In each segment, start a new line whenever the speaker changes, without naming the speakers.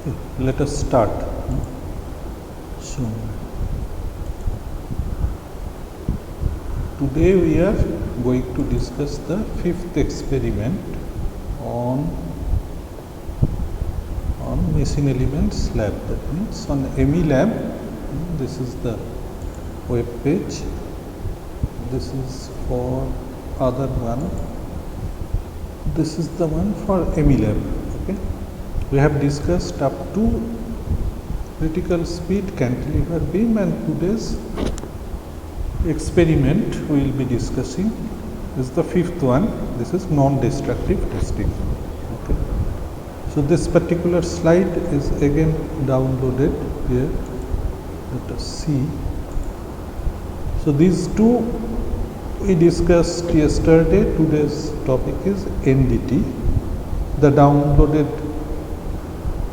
Okay, let us start. So, today we are going to discuss the fifth experiment on machine elements lab. That means on ME lab. This is the web page. This is for other one. This is the one for ME lab. Okay. We have discussed up to critical speed cantilever beam, and today's experiment we will be discussing is the fifth one. This is non-destructive testing. Okay. So this particular slide is again downloaded here. Let us see. So these two we discussed yesterday. Today's topic is NDT. The downloaded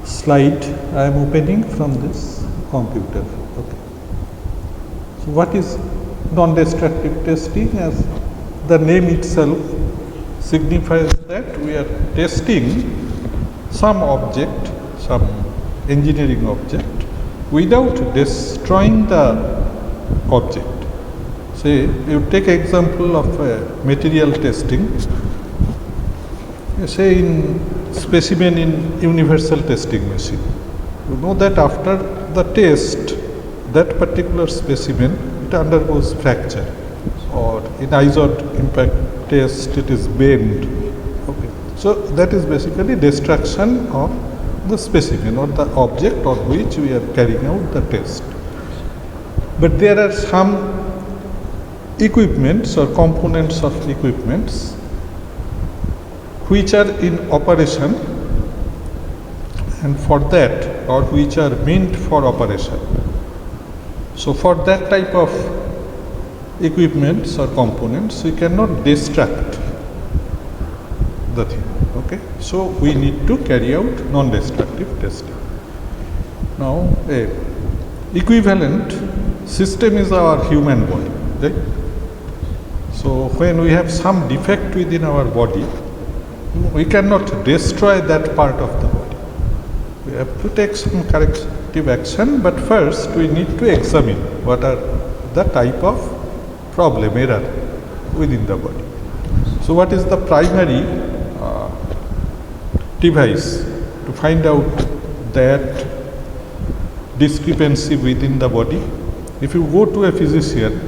slide I am opening from this computer. Okay. So what is non-destructive testing? As the name itself signifies that we are testing some object, some engineering object, without destroying the object. Say you take example of material testing. Say in specimen in universal testing machine, you know that after the test, that particular specimen it undergoes fracture, or in ISOT impact test it is bent. Okay. So that is basically destruction of the specimen or the object on which we are carrying out the test. But there are some equipments or components of equipments which are in operation, and for that, or which are meant for operation. So for that type of equipments or components, we cannot destruct the thing. Okay. So we need to carry out non-destructive testing. Now a equivalent system is our human body, right? So when we have some defect within our body, we cannot destroy that part of the body. We have to take some corrective action, but first we need to examine what are the type of problem, error within the body. So what is the primary device to find out that discrepancy within the body? If you go to a physician,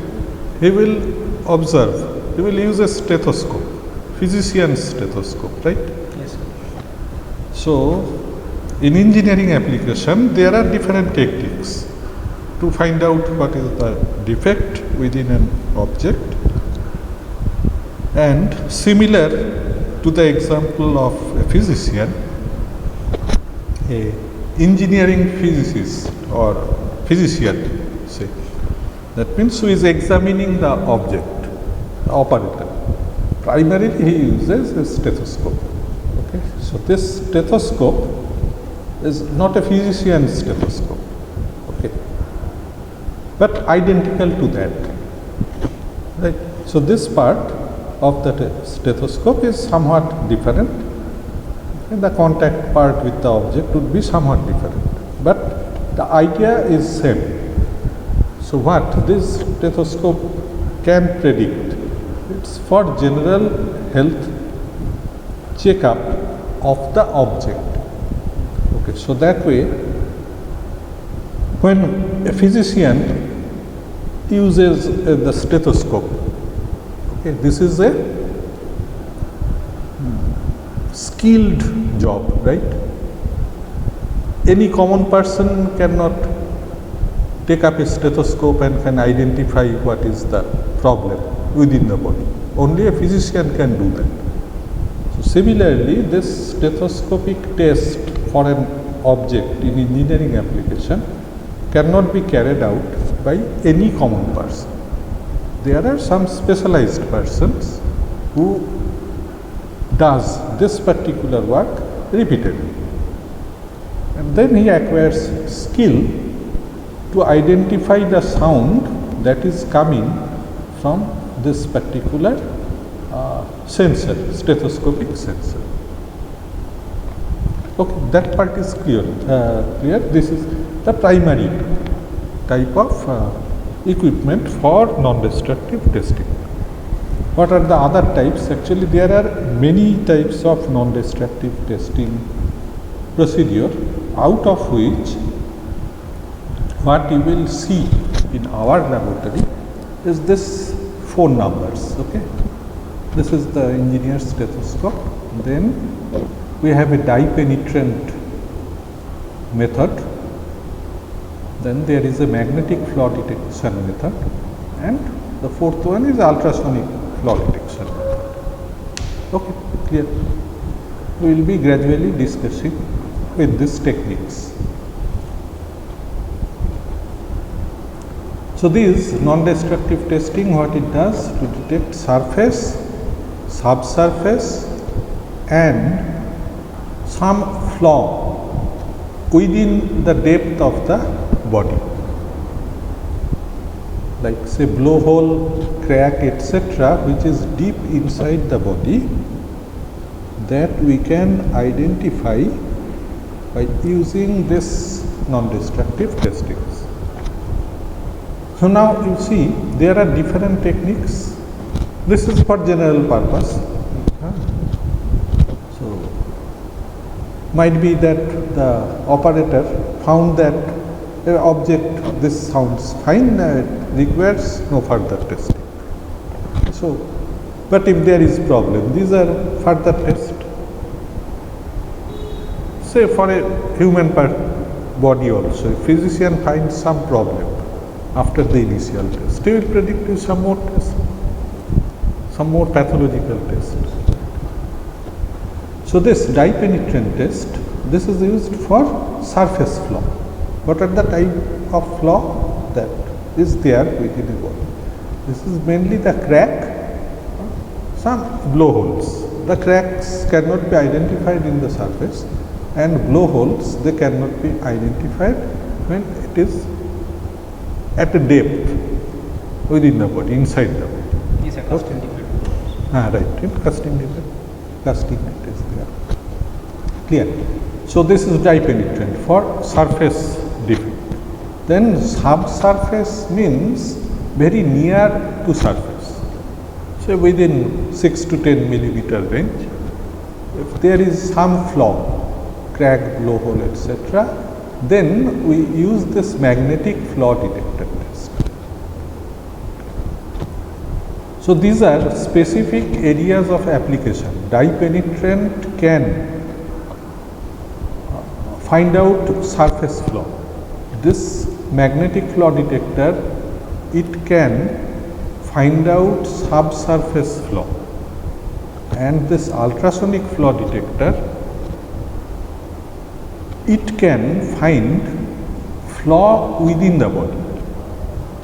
he will observe, he will use a stethoscope. Physician's stethoscope, right?
Yes, sir.
So, in engineering application, there are different techniques to find out what is the defect within an object. And similar to the example of a physician, a engineering physicist or physician, say, that means who is examining the object, the operator. Primarily he uses a stethoscope. Okay. So this stethoscope is not a physician's stethoscope. Okay. But identical to that. Right. So this part of the stethoscope is somewhat different, and the contact part with the object would be somewhat different. But the idea is same. So what this stethoscope can predict? It's for general health checkup of the object. Okay, so that way, when a physician uses the stethoscope, okay, this is a skilled job, right? Any common person cannot take up a stethoscope and can identify what is the problem within the body. Only a physician can do that. So similarly, this stethoscopic test for an object in engineering application cannot be carried out by any common person. There are some specialized persons who does this particular work repeatedly, and then he acquires skill to identify the sound that is coming from this particular sensor, stethoscopic sensor. Okay, that part is clear. Clear. This is the primary type of equipment for non-destructive testing. What are the other types? Actually, there are many types of non-destructive testing procedure, out of which what you will see in our laboratory is this phone numbers. Okay, this is the engineer's stethoscope. Then we have a dye penetrant method. Then there is a magnetic flaw detection method, and the fourth one is ultrasonic flaw detection method. Okay, clear. We will be gradually discussing with these techniques. So these non-destructive testing, what it does to detect surface, subsurface and some flaw within the depth of the body, like say blowhole, crack, etc., which is deep inside the body, that we can identify by using this non-destructive testings. So now you see there are different techniques. This is for general purpose. So might be that the operator found that object, this sounds fine, requires no further testing. So, but if there is problem, these are further tests. Say for a human body also, if physician finds some problem after the initial test, he will predict you some more tests, some more pathological tests. So this dye penetrant test, this is used for surface flaw. What are the type of flaw that is there within a body? This is mainly the crack, some blowholes. The cracks cannot be identified in the surface, and blowholes, they cannot be identified when it is at a depth within the body, inside the body.
These are casting defect.
Right, in casting defect, casting it is there. Clear. So this is dye penetrant for surface defect. Then subsurface means very near to surface, say within 6 to 10 millimeter range. If there is some flaw, crack, blowhole, etc., then we use this magnetic flaw detector test. So these are specific areas of application. Dye penetrant can find out surface flaw. This magnetic flaw detector, it can find out subsurface flaw, and this ultrasonic flaw detector, it can find flaw within the body.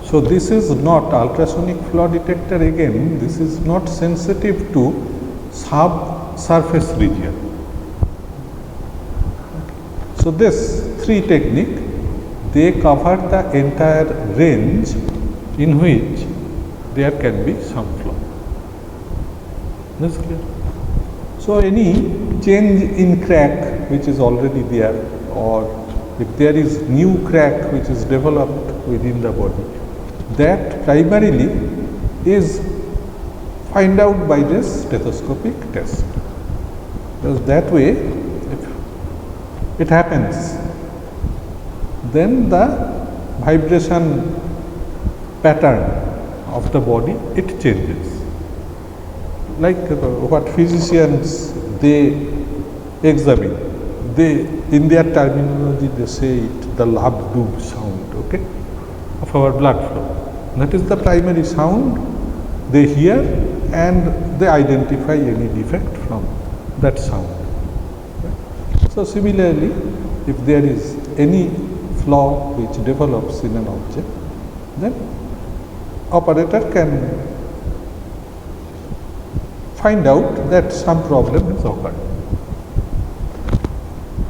So this is not ultrasonic flaw detector, again this is not sensitive to subsurface region. So this three technique, they cover the entire range in which there can be some flaw. That's clear. So any change in crack which is already there, or if there is new crack which is developed within the body, that primarily is find out by this stethoscopic test. Because that way, if it happens, then the vibration pattern of the body, it changes. Like what physicians, they examine, they, in their terminology, they say it, the lab dub sound, okay, of our blood flow. That is the primary sound they hear, and they identify any defect from that sound. Right? So similarly, if there is any flaw which develops in an object, then operator can find out that some problem has occurred.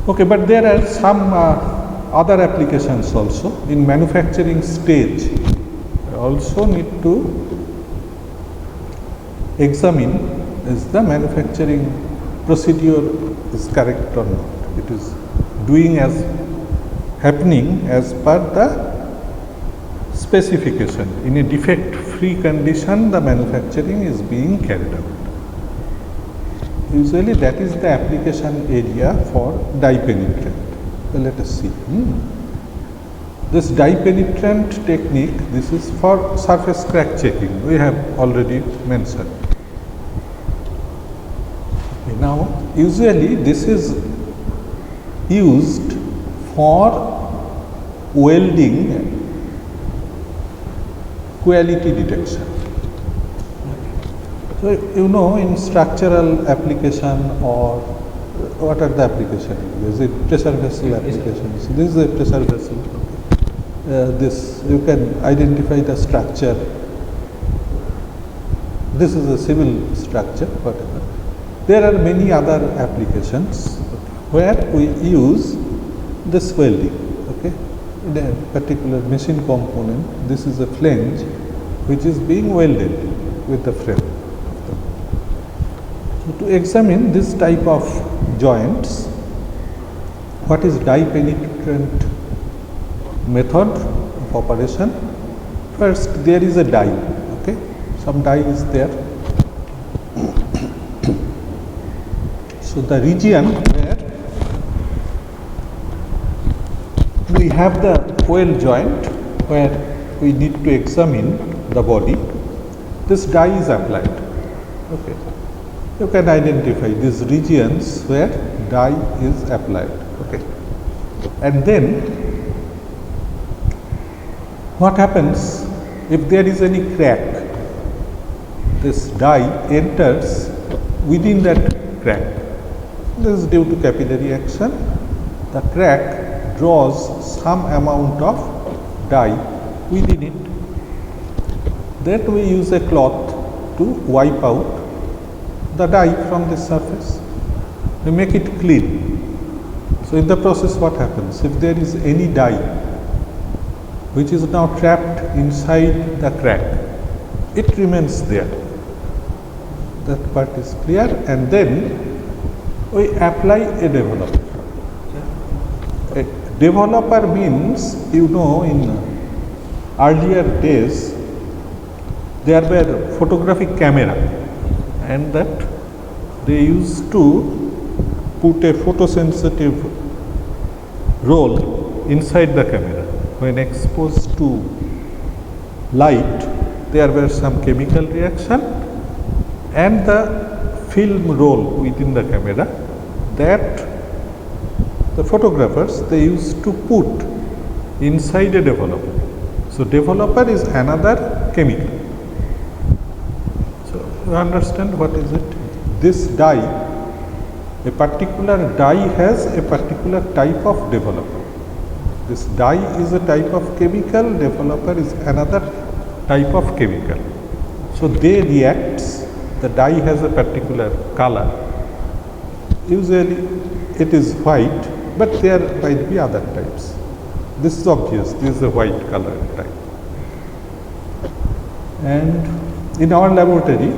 Okay, but there are some other applications also in manufacturing stage. Also need to examine is the manufacturing procedure is correct or not. It is doing as happening as per the specification. In a defect-free condition, the manufacturing is being carried out. Usually that is the application area for dye penetrant. Well, let us see. This dye penetrant technique, this is for surface crack checking. We have already mentioned. Okay, now, usually this is used for welding quality detection. So, you know, in structural application or what are the application? Is it pressure vessel applications? This is a pressure vessel. This you can identify the structure. This is a civil structure, whatever. There are many other applications where we use this welding. Okay, in a particular machine component, this is a flange which is being welded with the frame. So, to examine this type of joints, what is dye penetrant method of operation? First, there is a die. Okay, some die is there. So, the region where we have the weld joint, where we need to examine the body, this die is applied. Okay, you can identify these regions where die is applied. Okay, and then what happens if there is any crack? This die enters within that crack. This is due to capillary action. The crack draws some amount of dye within it. Then we use a cloth to wipe out the dye from the surface. We make it clean. So, in the process what happens? If there is any dye which is now trapped inside the crack, it remains there. That part is clear, and then we apply a developer. A developer means, you know, in earlier days there were photographic camera, and that they used to put a photosensitive roll inside the camera. When exposed to light, there were some chemical reaction, and the film roll within the camera that the photographers they used to put inside a developer. So, developer is another chemical. So, you understand what is it? This dye, a particular dye has a particular type of developer. This dye is a type of chemical, developer is another type of chemical. So, they reacts, the dye has a particular color. Usually it is white, but there might be other types. This is obvious, this is a white color type. And in our laboratory,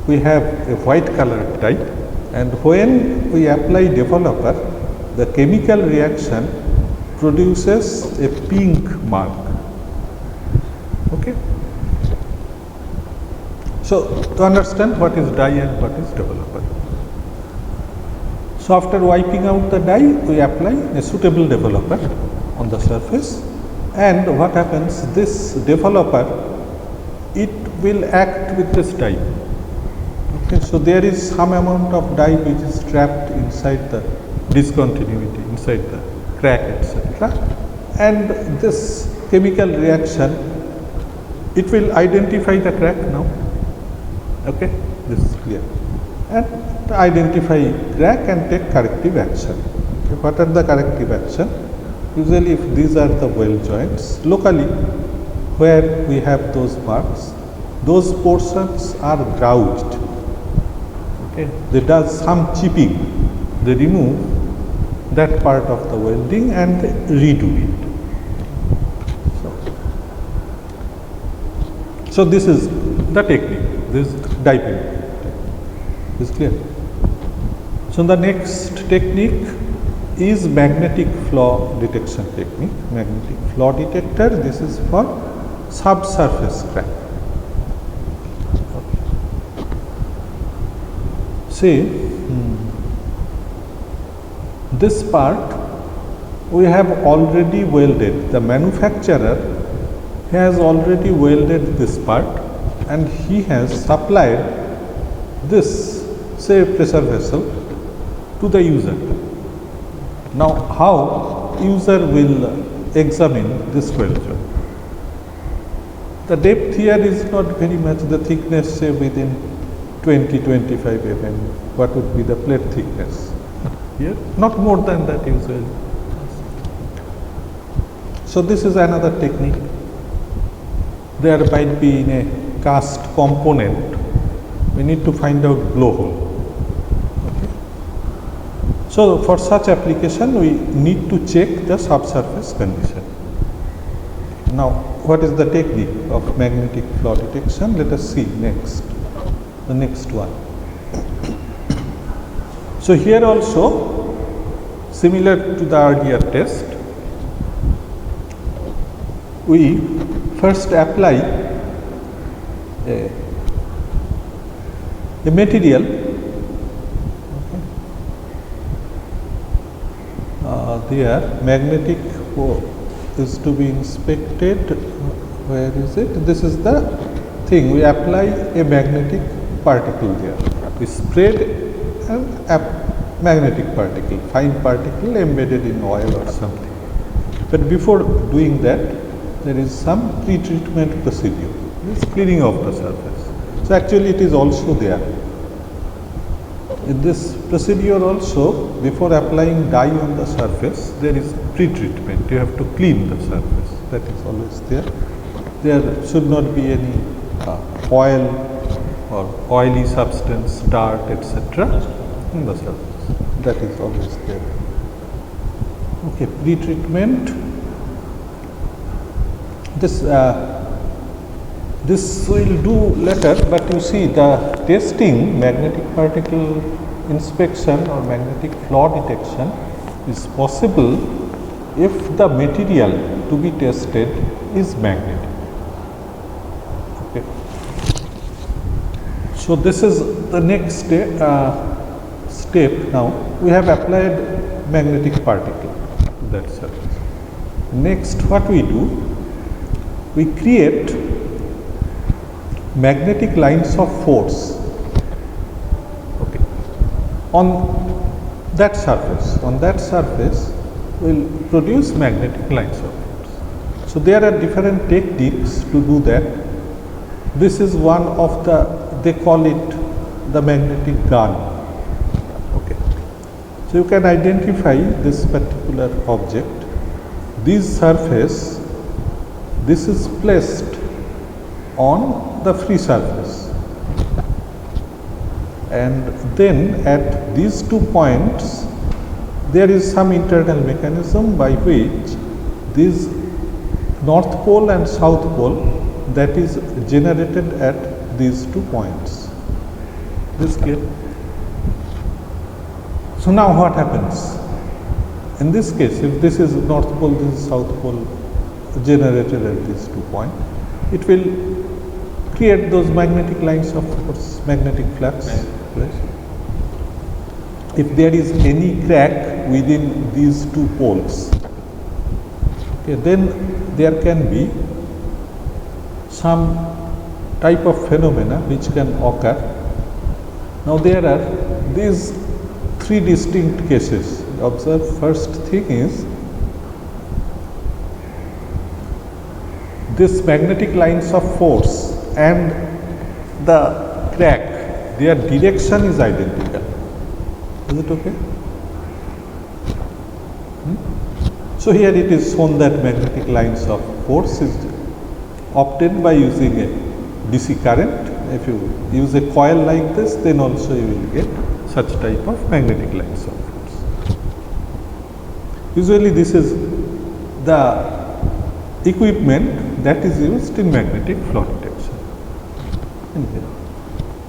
we have a white color type, and when we apply developer, the chemical reaction produces a pink mark. Okay. So, to understand what is dye and what is developer. So, after wiping out the dye, we apply a suitable developer on the surface, and what happens, this developer, it will act with this dye. Okay. So, there is some amount of dye which is trapped inside the discontinuity, inside the crack, etc., and this chemical reaction, it will identify the crack now. Okay, this is clear, and identify crack and take corrective action. Okay. What are the corrective action? Usually, if these are the weld joints, locally where we have those marks, those portions are gouged. Okay. They does some chipping, they remove that part of the welding and redo it. So this is the technique, this dye penetrant. Is clear? So the next technique is magnetic flaw detection technique. Magnetic flaw detector, this is for subsurface crack. Okay. See, this part we have already welded. The manufacturer has already welded this part and he has supplied this, say, pressure vessel to the user. Now, how user will examine this weld joint? The depth here is not very much, the thickness, say, within 20-25 mm. What would be the plate thickness? Here, not more than that usually. So, this is another technique. There might be in a cast component, we need to find out blowhole. Okay. So, for such application, we need to check the subsurface condition. Now, what is the technique of magnetic flaw detection? Let us see next, the next one. So, here also, similar to the earlier test, we first apply a material. There magnetic is to be inspected. Where is it? This is the thing. We apply a magnetic particle there. We spread a magnetic particle, fine particle embedded in oil or something. But before doing that, there is some pre-treatment procedure. This cleaning of the surface. So actually, it is also there. In this procedure also, before applying dye on the surface, there is pre-treatment. You have to clean the surface. That is always there. There should not be any oil or oily substance, dirt, etc. in the surface. That is always there. Okay, pre-treatment. This will do later, but you see the testing, magnetic particle inspection or magnetic flaw detection is possible if the material to be tested is magnetic. Okay. So, this is the next step. Now, we have applied magnetic particle to that surface. Next, what we do? We create magnetic lines of force, okay, on that surface. On that surface, we will produce magnetic lines of force. So, there are different techniques to do that. This is one of the, they call it the magnetic gun. Okay. So, you can identify this particular object. This surface, this is placed on the free surface, and then at these 2 points there is some internal mechanism by which this north pole and south pole that is generated at these 2 points. This clear? So now what happens? In this case, if this is north pole, this is south pole generated at these 2 points, it will create those magnetic lines of force, magnetic flux. Right? If there is any crack within these 2 poles, okay, then there can be some type of phenomena which can occur. Now, there are these 3 distinct cases. Observe, first thing is this magnetic lines of force and the crack, their direction is identical. Is it okay? So, here it is shown that magnetic lines of force is obtained by using a DC current. If you use a coil like this, then also you will get such type of magnetic lines of force. Usually this is the equipment that is used in magnetic flaw detection.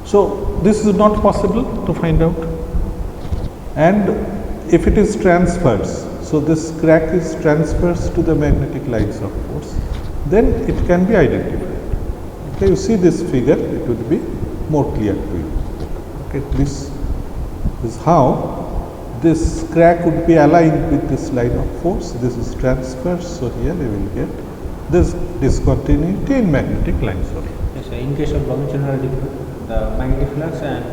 So, this is not possible to find out, and if it is transverse, so this crack is transverse to the magnetic lines of force, then it can be identified. Okay, you see this figure, it would be more clear to you. Okay, this is how this crack would be aligned with this line of force. This is transverse, so here you will get this discontinuity in magnetic lines of force.
Yes, sir. In case of longitudinal the magnetic flux and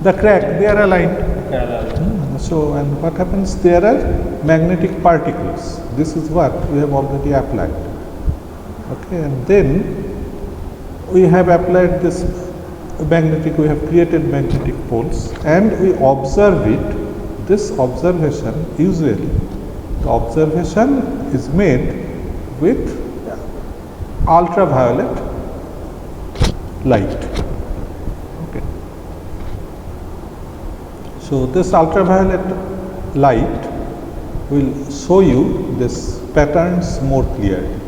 The crack, they are aligned.
parallel.
So, and what happens? There are magnetic particles. This is what we have already applied. Okay, and then we have applied this magnetic, we have created magnetic poles and we observe it. This observation, usually the observation is made with ultraviolet light. Okay. So this ultraviolet light will show you this patterns more clearly.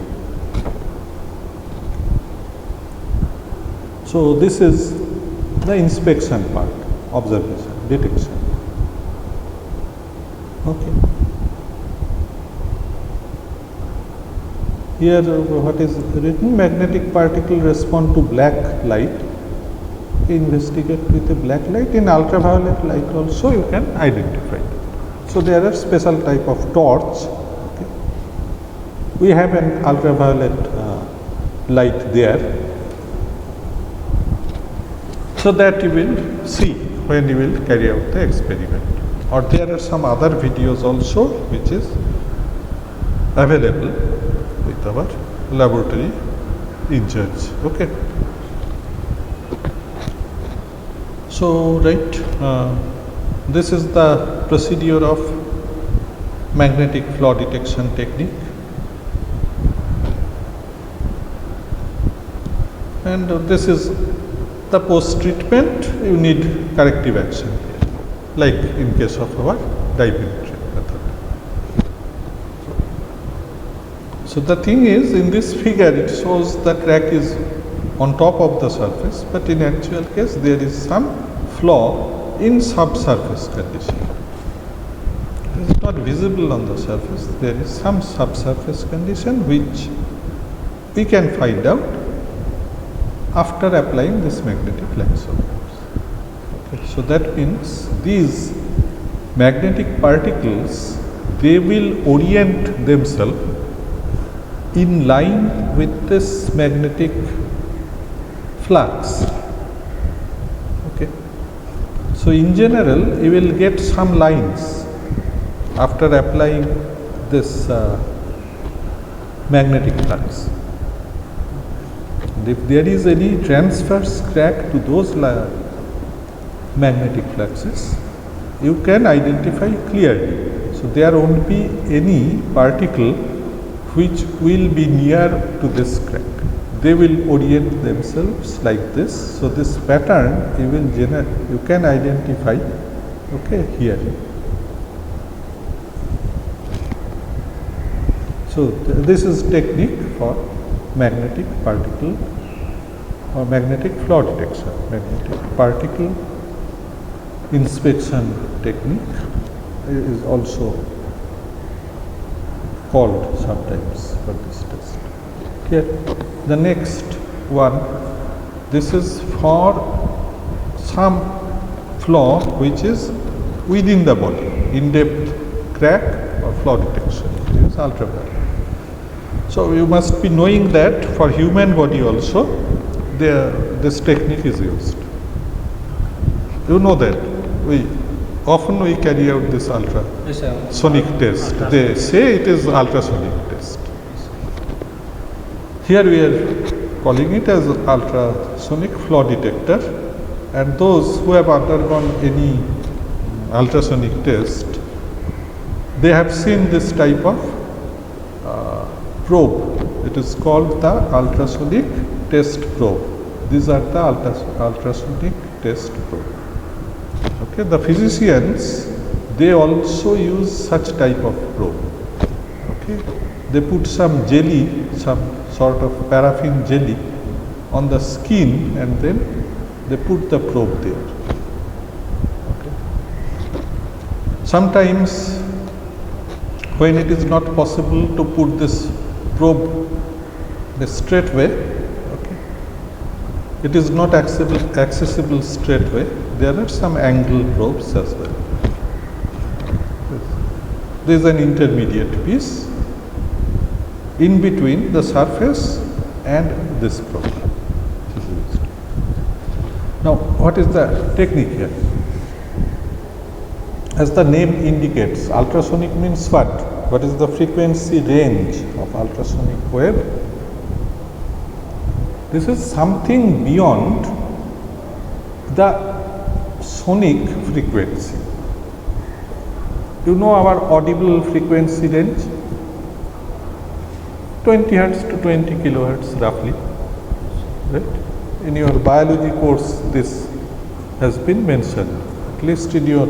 So this is the inspection part, observation, detection. Okay. Here what is written? Magnetic particle respond to black light. Investigate with a black light. In ultraviolet light also you can identify it. So there are special type of torch. Okay. We have an ultraviolet light there, so that you will see when you will carry out the experiment. Or there are some other videos also which is available with our laboratory in church. Okay. So this is the procedure of magnetic flaw detection technique, and this is the post treatment. You need corrective action here, like in case of our dielectric method. So the thing is, in this figure it shows the crack is on top of the surface, but in actual case there is some flaw in subsurface condition. It is not visible on the surface. There is some subsurface condition which we can find out after applying this magnetic lines of force. Okay. So that means these magnetic particles, they will orient themselves in line with this magnetic flux. Okay. So in general you will get some lines after applying this magnetic flux. And if there is any transverse crack to those magnetic fluxes, you can identify clearly. So there won't be any particle which will be near to this crack. They will orient themselves like this. So this pattern you can identify, okay, here. So this is technique for magnetic particle or magnetic flaw detection. Magnetic particle inspection technique is also called sometimes for this test. Here, the next one, this is for some flaw which is within the body, in-depth crack or flaw detection. It is ultraviolet. So you must be knowing that for human body also this technique is used. You know that we often carry out this ultrasonic test. They say it is ultrasonic test. Here we are calling it as ultrasonic flaw detector, and those who have undergone any ultrasonic test, they have seen this type of probe. It is called the ultrasonic test probe. These are the ultrasonic test probe. Okay, the physicians, they also use such type of probe. Okay, they put some jelly, some sort of paraffin jelly on the skin, and then they put the probe there. Okay. Sometimes when it is not possible to put this probe in a straight way, okay, it is not accessible straight way, there are some angle probes as well. There is an intermediate piece in between the surface and this probe. Now, what is the technique here? As the name indicates, ultrasonic means what? What is the frequency range of ultrasonic wave? This is something beyond the sonic frequency. You know our audible frequency range? 20 hertz to 20 kilohertz roughly, right? In your biology course, this has been mentioned, at least in your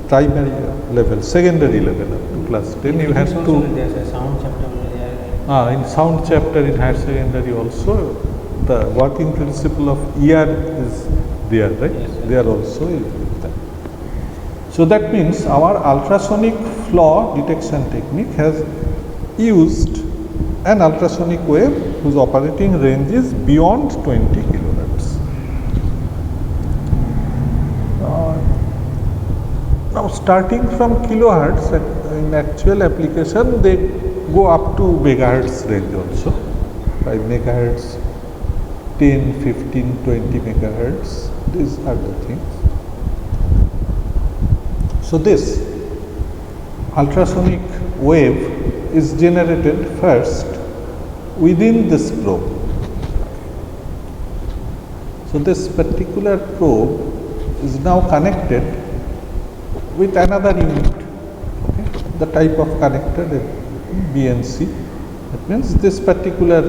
primary level, secondary level, up to class 10, you have to.
There's a sound chapter over there.
In sound chapter in higher secondary also, the working principle of ER is there, right?
Yes, sir.
There also is that. So that means our ultrasonic flaw detection technique has used an ultrasonic wave whose operating range is beyond 20 kilohertz. Now starting from kilohertz, in actual application they go up to megahertz range also, 5 megahertz, 10, 15, 20 megahertz, these are the things. So this ultrasonic wave is generated first within this probe. So this particular probe is now connected with another unit, okay? The type of connector, the BNC. That means this particular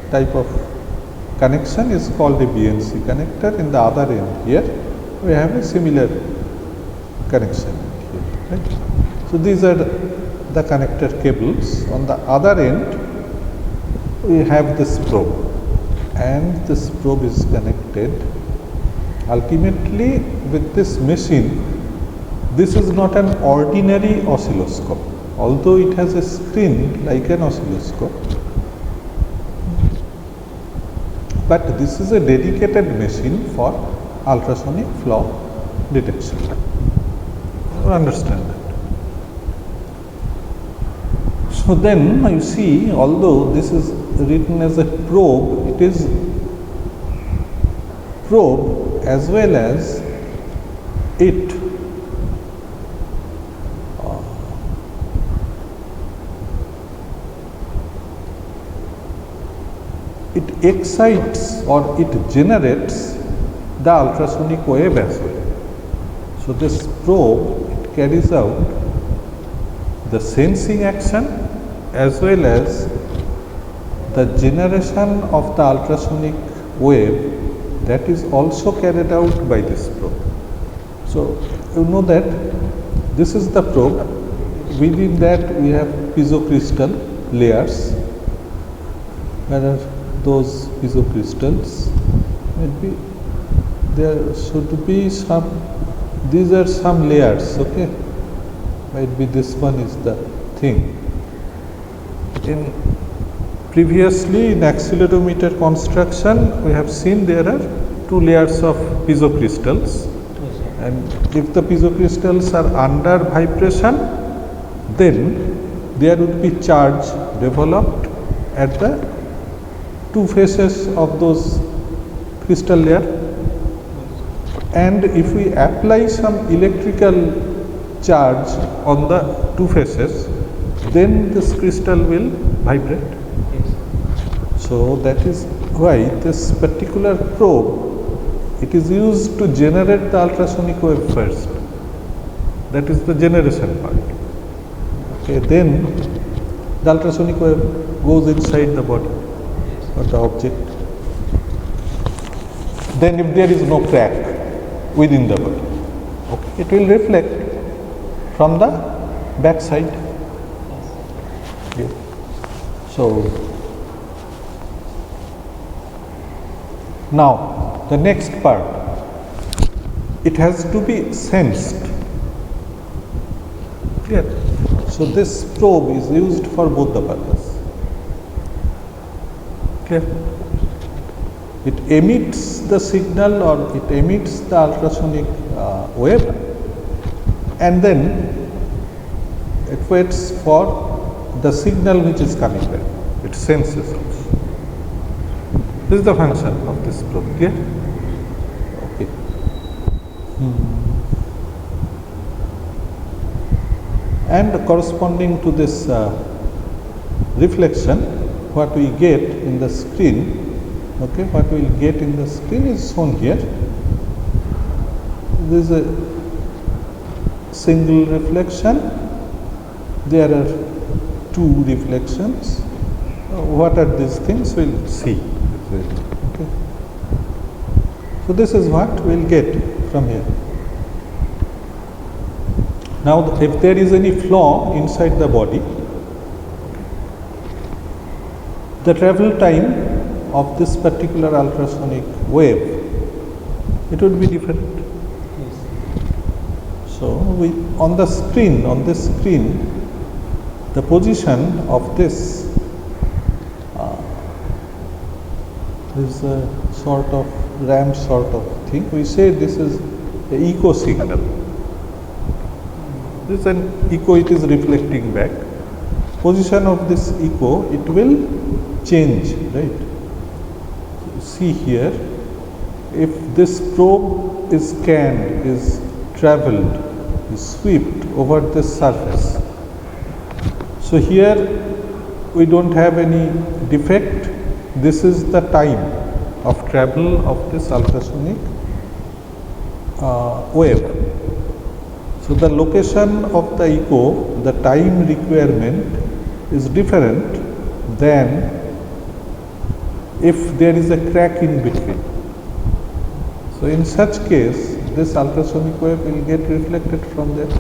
type of connection is called a BNC connector. In the other end here, we have a similar connection here, right? So these are the connector cables. On the other end, we have this probe, and this probe is connected ultimately with this machine. This is not an ordinary oscilloscope, although it has a screen like an oscilloscope, but this is a dedicated machine for ultrasonic flaw detection. You understand that? So then you see, although this is written as a probe, it is probe as well as it excites or it generates the ultrasonic wave as well. So this probe, it carries out the sensing action as well as the generation of the ultrasonic wave that is also carried out by this probe. So you know that this is the probe. Within that we have piezo-crystal layers. Where are those piezo crystals? Maybe there should be some, these are some layers, okay? Might be this one is the thing. Previously in accelerometer construction, we have seen there are 2 layers of piezo crystals, and if the piezo crystals are under vibration, then there would be charge developed at the 2 faces of those crystal layer, and if we apply some electrical charge on the 2 faces, then this crystal will vibrate. So that is why this particular probe, it is used to generate the ultrasonic wave first. That is the generation part. Okay, then the ultrasonic wave goes inside the body or the object. Then if there is no crack within the body, okay, it will reflect from the back side. Okay. So now the next part, it has to be sensed. Clear? So this probe is used for both the purpose. Okay. It emits the signal or it emits the ultrasonic wave, and then it waits for the signal which is coming back. It senses also. This is the function of this probe. Clear? Okay. And corresponding to this reflection, what we get in the screen, okay, what we will get in the screen is shown here. There is a single reflection. There are two reflections. What are these things? We will see. Okay. So this is what we will get from here. Now, if there is any flaw inside the body, the travel time of this particular ultrasonic wave, it would be different. Yes. So, on this screen, the position of this is a sort of ramp sort of thing. We say this is the echo signal. This is an echo, it is reflecting back. Position of this echo, it will change, right? See here, if this probe is scanned, is traveled, is swept over this surface. So here we don't have any defect. This is the time of travel of this ultrasonic wave. So the location of the echo, the time requirement is different than if there is a crack in between. So in such case, this ultrasonic wave will get reflected from there.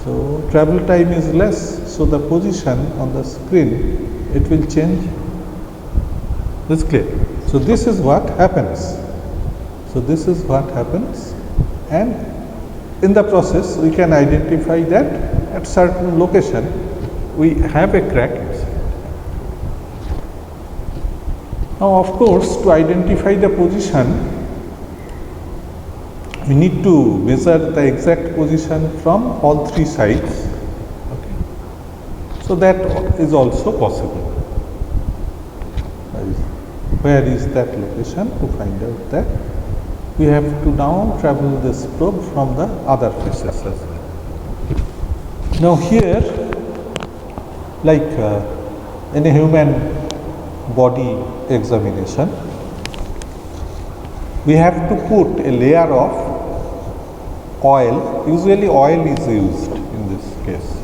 So travel time is less, so the position on the screen, it will change. This is clear. So this is what happens. So this is what happens, and in the process we can identify that at certain location we have a crack inside. Now of course, to identify the position, we need to measure the exact position from all three sides. Okay. So that is also possible. Where is that location? To find out that, we have to now travel this probe from the other faces as well. Now here, like in a human body examination, we have to put a layer of oil. Usually oil is used in this case.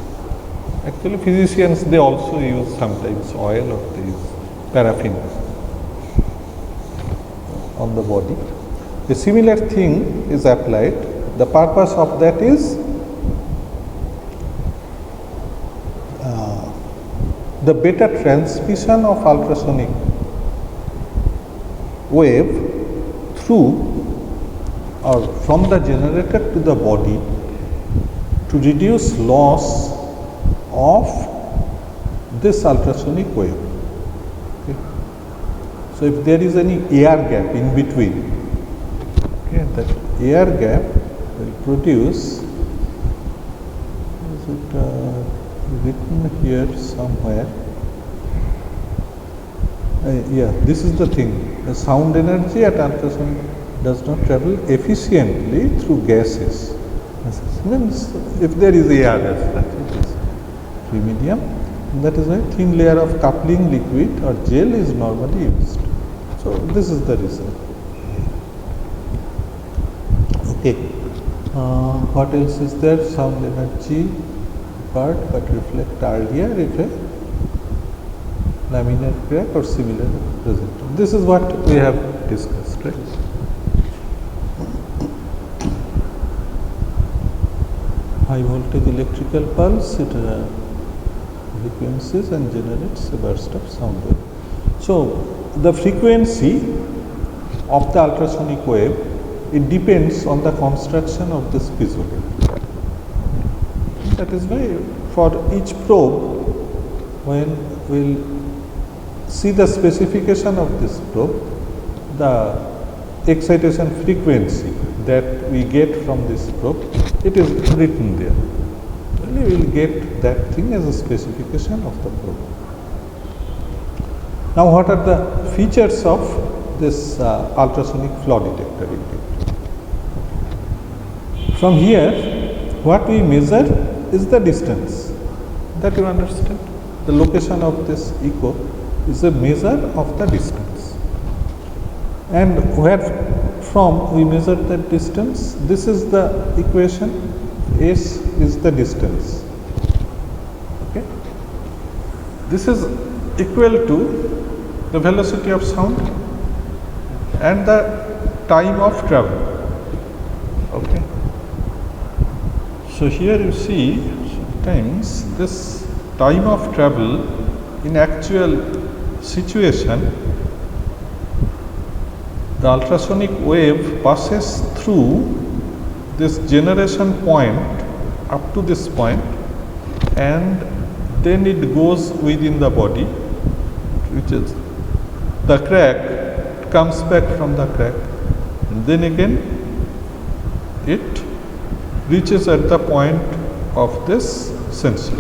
Actually physicians, they also use sometimes oil or they use paraffin on the body. A similar thing is applied. The purpose of that is the better transmission of ultrasonic wave through or from the generator to the body to reduce loss of this ultrasonic wave. Okay. So if there is any air gap in between, okay, that air gap will produce, is it written here somewhere? Yeah, this is the thing. The sound energy at ultrasonic does not travel efficiently through gases. This means if there is air as such, it is free medium. That is why thin layer of coupling liquid or gel is normally used. So this is the reason. Okay. What else is there? Sound energy part, but reflect earlier if a laminar crack or similar present. This is what we have discussed, right? High voltage electrical pulse, it frequencies and generates a burst of sound wave. So the frequency of the ultrasonic wave, it depends on the construction of this piezo. That is why for each probe, when we'll see the specification of this probe, the excitation frequency that we get from this probe, it is written there. Only we will get that thing as a specification of the probe. Now, what are the features of this ultrasonic flaw detector unit? From here, what we measure is the distance. That you understand? The location of this echo is a measure of the distance. And where from we measure that distance? This is the equation. S is the distance. Okay. This is equal to the velocity of sound and the time of travel. Okay. So here you see sometimes this time of travel in actual situation, the ultrasonic wave passes through this generation point up to this point, and then it goes within the body, which is the crack, comes back from the crack, and then again it reaches at the point of this sensor.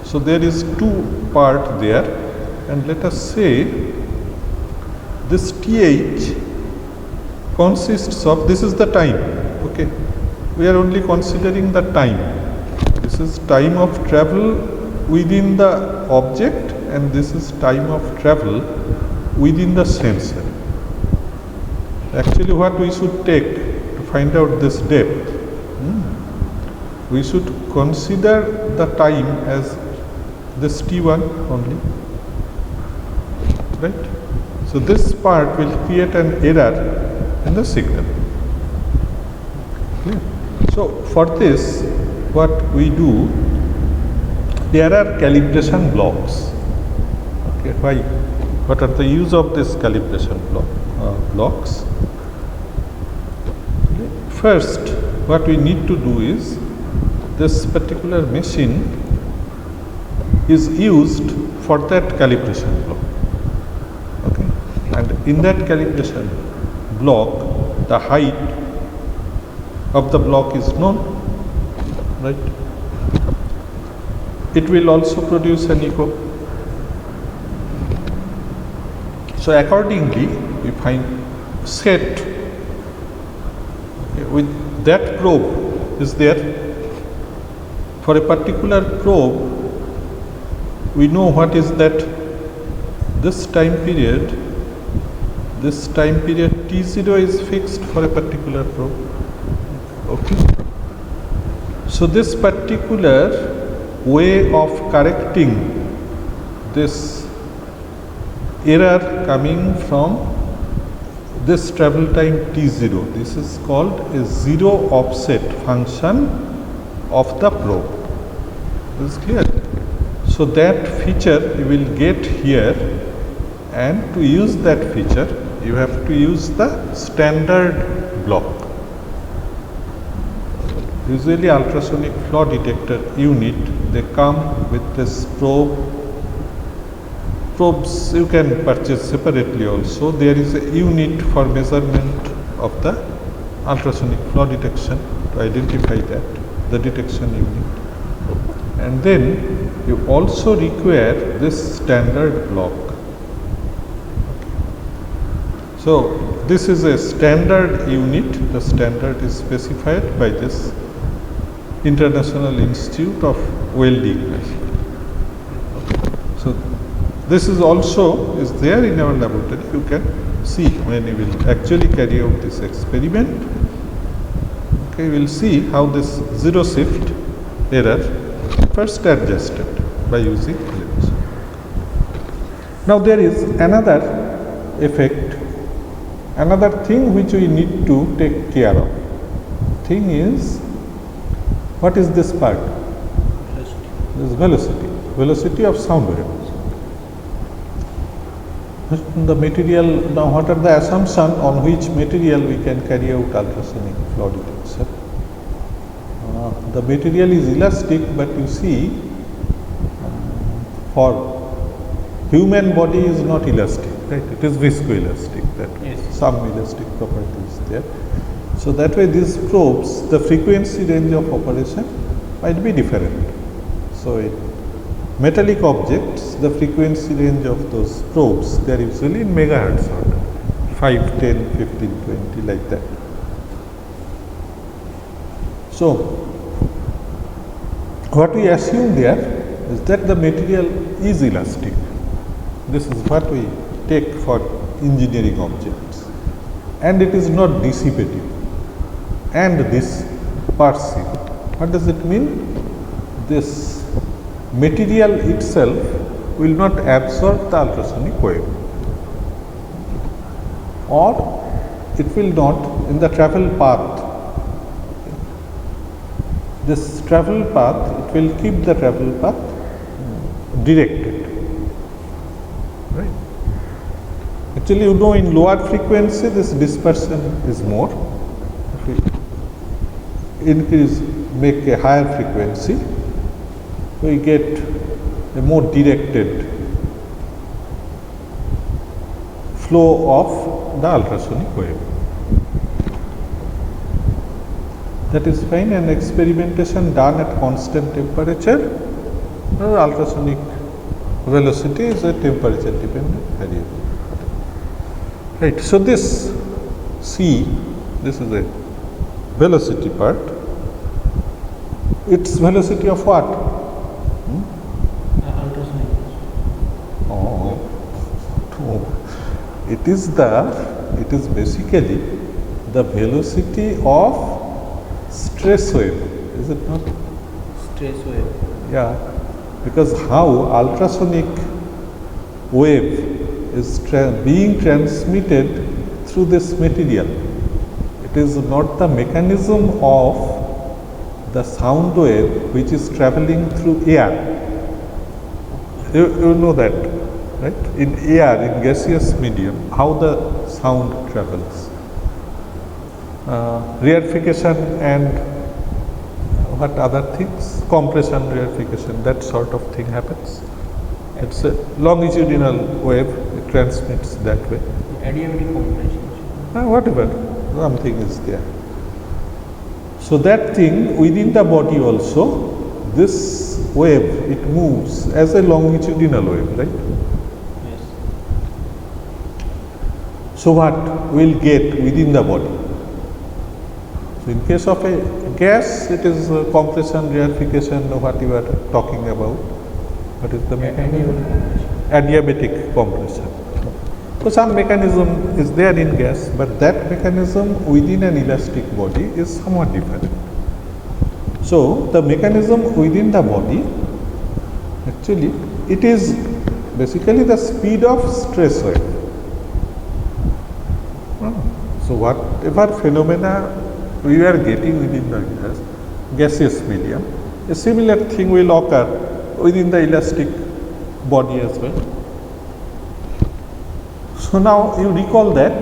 So there is two part there, and let us say this TH consists of, this is the time, okay. We are only considering the time. This is time of travel within the object, and this is time of travel within the sensor. Actually, what we should take to find out this depth, we should consider the time as this T1 only, right? So this part will create an error in the signal. Clear? So for this, what we do, there are calibration blocks. Okay, why? What are the use of this calibration blocks? Okay. First, what we need to do is, this particular machine is used for that calibration block. Okay, and in that calibration block, the height of the block is known, right? It will also produce an echo. So accordingly, we find set, okay, with that probe is there. For a particular probe, we know what is that this time period T0 is fixed for a particular probe. Okay. So this particular way of correcting this error coming from this travel time T0, this is called a zero offset function of the probe. This is clear? So that feature you will get here, and to use that feature you have to use the standard block. Usually ultrasonic flaw detector unit, they come with this probes you can purchase separately also. There is a unit for measurement of the ultrasonic flaw detection to identify that, the detection unit. And then you also require this standard block. So this is a standard unit. The standard is specified by this International Institute of Welding. So this is also is there in our laboratory. You can see when you will actually carry out this experiment. Okay, we will see how this zero shift error first adjusted by using calibration. Now there is another effect, another thing which we need to take care of. Thing is, what is this part? This velocity of sound waves. The material, now what are the assumptions on which material we can carry out ultrasonic flaw detection? the material is elastic, but you see for human body is not elastic, right? It is viscoelastic, that
Yes.
some elastic property is there. So that way these probes, the frequency range of operation might be different. So in metallic objects, the frequency range of those probes, they are usually in megahertz order, 5, 10, 15, 20, like that. So what we assume there is that the material is elastic. This is what we take for engineering objects, and it is not dissipative and this dispersive. What does it mean? This material itself will not absorb the ultrasonic wave, or it will not in the travel path. This travel path, it will keep the travel path directed, right? Actually, you know, in lower frequency this dispersion is more. If we increase, make a higher frequency, we get a more directed flow of the ultrasonic wave. That is fine, and experimentation done at constant temperature, the ultrasonic velocity is a temperature dependent variable. Right, so this C, this is a velocity part. Its velocity of what?
Ultrasonic.
Oh, it is basically the velocity of stress wave, is it not?
Stress wave.
Yeah, because how ultrasonic wave is being transmitted through this material. It is not the mechanism of the sound wave which is traveling through air. You know that, right? In air, in gaseous medium, how the sound travels. Rarefication and what other things? Compression, rarefication, that sort of thing happens. It's a longitudinal wave, it transmits that way.
Adiabatic compression.
Whatever, something is there. So that thing within the body also, this wave, it moves as a longitudinal wave, right?
Yes.
So what we'll get within the body? So in case of a gas, it is compression, rarefication, what you are talking about. What is the mechanism? Adiabatic compression. So some mechanism is there in gas, but that mechanism within an elastic body is somewhat different. So the mechanism within the body, actually, it is basically the speed of stress wave. So whatever phenomena we are getting within the gaseous medium, a similar thing will occur within the elastic body as well. So now you recall that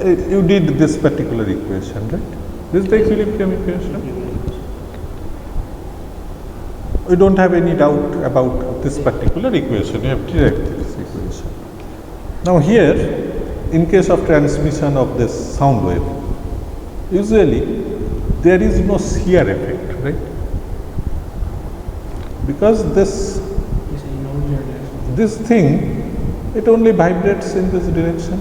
you did this particular equation, right? This is the equilibrium equation. We don't have any doubt about this particular equation. You have derived this equation. Now here, in case of transmission of this sound wave, usually there is no shear effect, right? Because this thing, it only vibrates in this direction.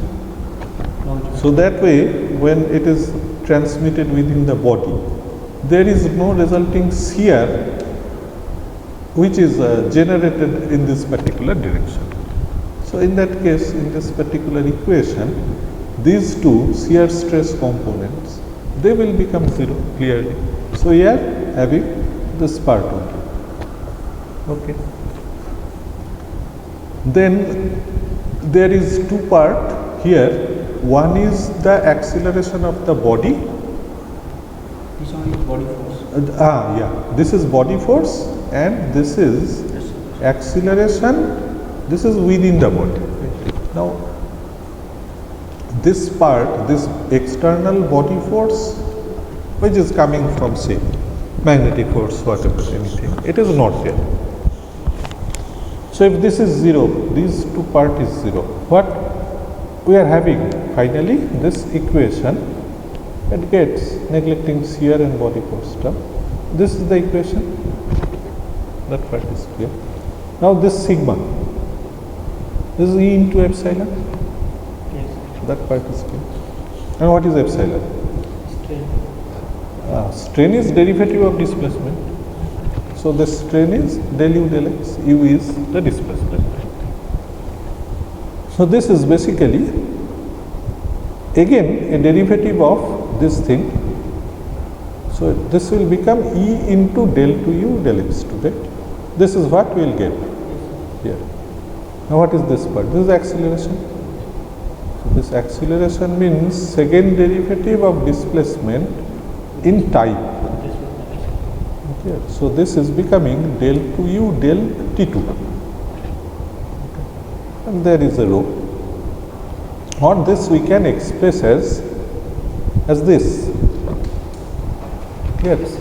So that way, when it is transmitted within the body, there is no resulting shear which is generated in this particular direction. So in that case, in this particular equation, these two shear stress components, they will become zero clearly. So we are having this part only. Okay. Then there is two part here. One is the acceleration of the body.
This one is body force.
Yeah. This is body force, and this is acceleration. This is within the body. Now, this part, this external body force, which is coming from, say, magnetic force, whatever, anything. It is not there. So if this is 0, these two part is 0. What we are having finally this equation, it gets neglecting shear and body force term. This is the equation. That part is clear. Now this sigma, this is E into epsilon.
Yes.
That part is clear. And what is epsilon?
Strain.
Strain is derivative of displacement. So the strain is del u del x, u is the displacement. So this is basically again a derivative of this thing. So this will become E into del to u del x to, right? This is what we will get here. Now what is this part? This is acceleration. So this acceleration means second derivative of displacement in time. Okay. So this is becoming del to u del t2. Okay. And there is a rho. On this we can express as this. Yes.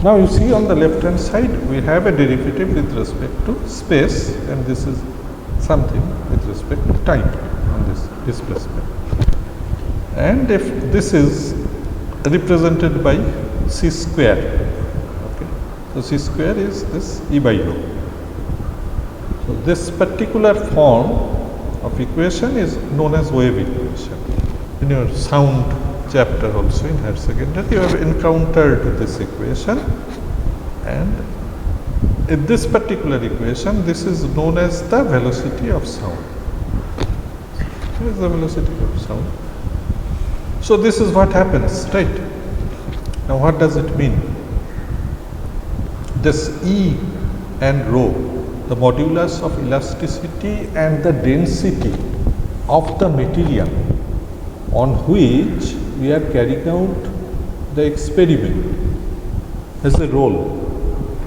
Now you see on the left hand side we have a derivative with respect to space, and this is something with respect to time on this displacement. And if this is represented by c square, okay, so c square is this E by rho. So this particular form of equation is known as wave equation. In your sound chapter also in higher secondary you have encountered this equation, and in this particular equation this is known as the velocity of sound. This is the velocity of sound. So this is what happens, right? Now what does it mean? This E and rho, the modulus of elasticity and the density of the material on which we are carrying out the experiment, has a role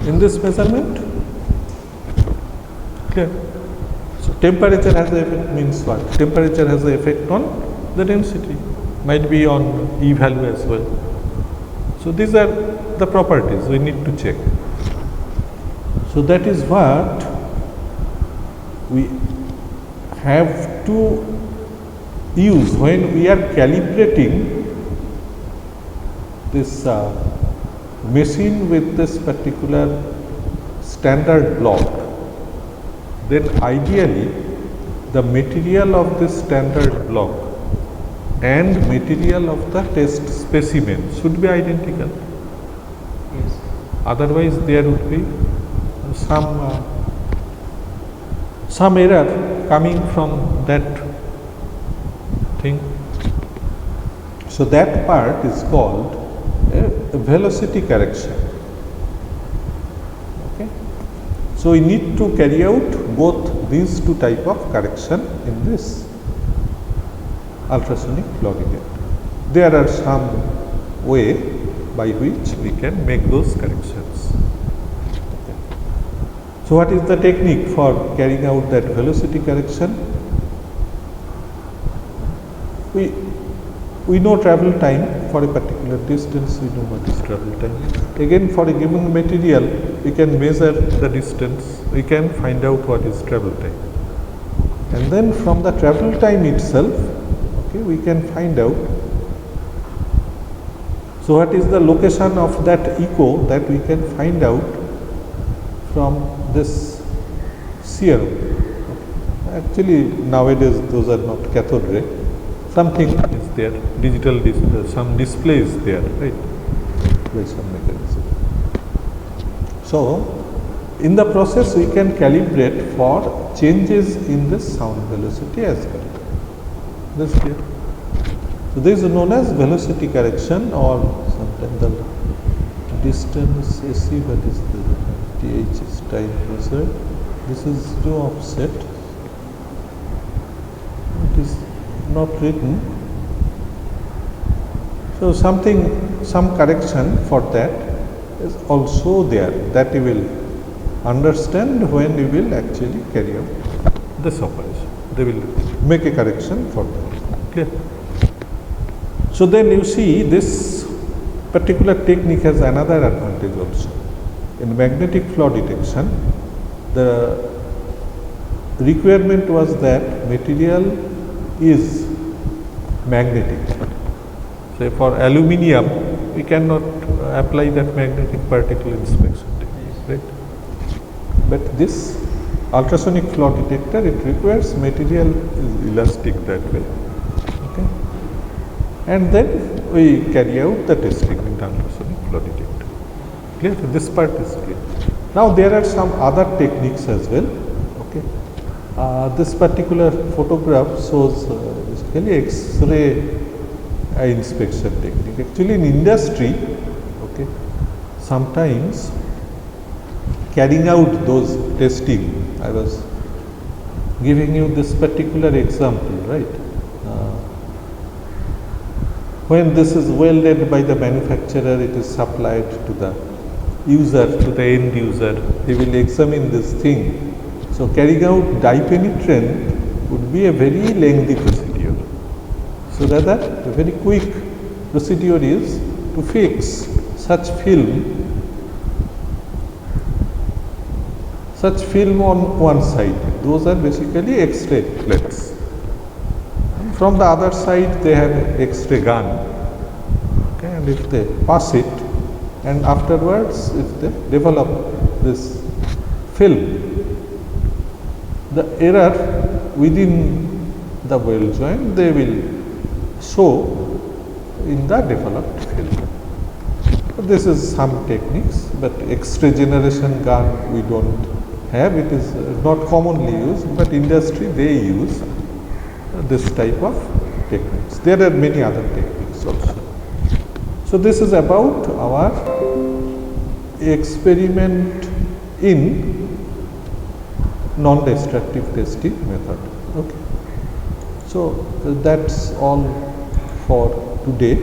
in this measurement. Clear? So temperature has an effect means what? Temperature has an effect on the density, might be on E value as well. So these are the properties we need to check. So that is what we have to use when we are calibrating this machine with this particular standard block. Then ideally the material of this standard block and material of the test specimen should be identical.
Yes.
Otherwise there would be some error coming from that thing. So that part is called a velocity correction. Okay. So we need to carry out both these two type of correction in this ultrasonic fluorimeter. There are some way by which we can make those corrections. Okay. So what is the technique for carrying out that velocity correction? We know travel time for a particular distance, we know what is travel time. Again, for a given material, we can measure the distance, we can find out what is travel time. And then from the travel time itself, okay, we can find out. So what is the location of that echo that we can find out from this serum? Actually, nowadays those are not cathode ray. Something is there, digital some display is there, right, by some mechanism. So in the process we can calibrate for changes in the sound velocity as well. This is clear. So this is known as velocity correction, or sometimes the distance AC, what is the TH is time measured. This is zero offset. It is not written. So some correction for that is also there, that you will understand when you will actually carry out this operation. They will make a correction for that. Clear? So then you see this particular technique has another advantage also. In magnetic flaw detection, the requirement was that material is magnetic. Say for aluminium, we cannot apply that magnetic particle inspection technique, right? But this ultrasonic flaw detector, it requires material is elastic that way. Okay? And then we carry out the testing with the ultrasonic flow detector. Clear? This part is clear. Now there are some other techniques as well. Okay. This particular photograph shows basically X-ray eye inspection technique. Actually, in industry, okay, sometimes carrying out those testing, I was giving you this particular example, right? When this is welded by the manufacturer, it is supplied to the user, to the end user. He will examine this thing. So carrying out dye penetrant would be a very lengthy procedure. So rather, a very quick procedure is to fix such film on one side. Those are basically X-ray plates. From the other side, they have X-ray gun. Okay, and if they pass it, and afterwards, if they develop this film, the error within the weld joint, they will show in the developed film. This is some techniques, but X-ray generation gun we don't have. It is not commonly used, but industry they use this type of techniques. There are many other techniques also. So this is about our experiment in non-destructive testing method. Okay. So that's all for today.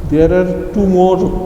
There are two more